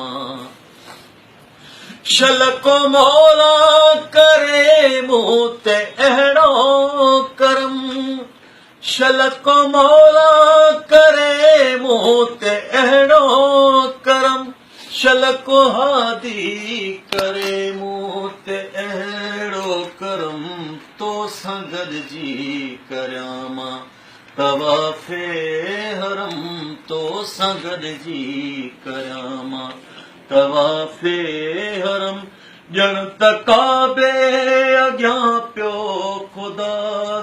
अमा शलको मौला करे मूं ते अहिड़ो करम शलको मौला करे मूं ते अहिड़ो करम शलको हादी करे मूं ते अहिड़ो करम तो सां गॾिजी करियां मां तवाफ़े हरम तो सां गॾिजी करियां मां तवाफ़े हरम ॼण त काबे अॻियां पियो ख़ुदा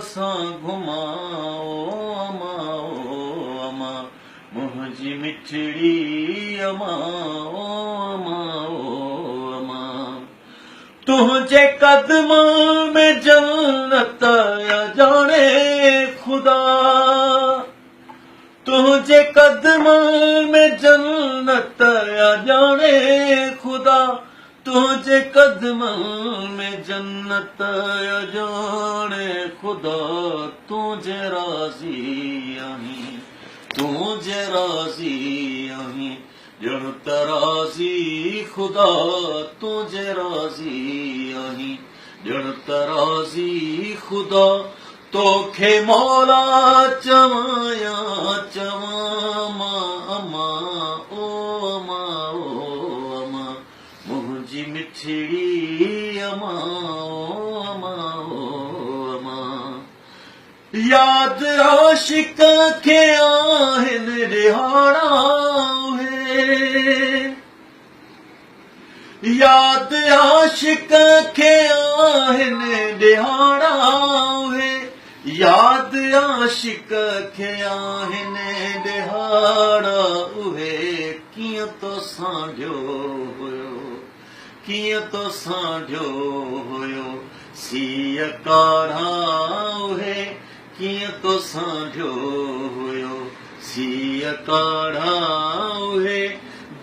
सां घुमाओ अमा मुंहिंजी मिठड़ी अमा तुंहिंजे कदम में जन्नत ॼाणे ख़ुदा तुंहिंजे कदम में जन्नत ॼाणे ख़ुदा तुंहिंजे कदम में जन्नत ॼाणे ख़ुदा तुंहिंजे राज़ी आहीं तुंहिंजे राज़ी आहीं ॼण त राज़ी ख़ुदा तुंहिंजे राज़ी आहीं ॼण त राज़ी ख़ुदा तोखे मौला चवां चवां मां अमा ओ अमा मुंहिंजी मिठड़ी अमा याद आशिक खे आहिनि रिहाड़ा याद आशिक खे आहिनि रिहाड़ा याद आशिक खे आहिनि रिहाड़ा उहे कीअं तो सांढियो हुयो सीअ काढ़ा उहे कीअं तो सांढियो हुयो सीअ काढ़ा उहे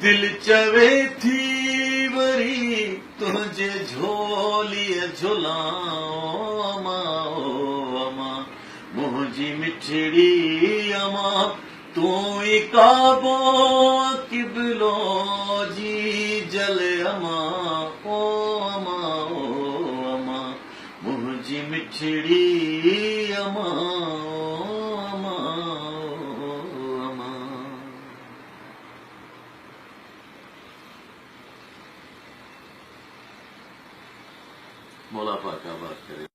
दिल चवे थी वरी तुंहिंजे झोलीअ झुलां अमा मुंहिंजी मिठड़ी अमा तूं ई काबो किबलो जी जल अमा ओ अमा मुंहिंजी मिठड़ी अमा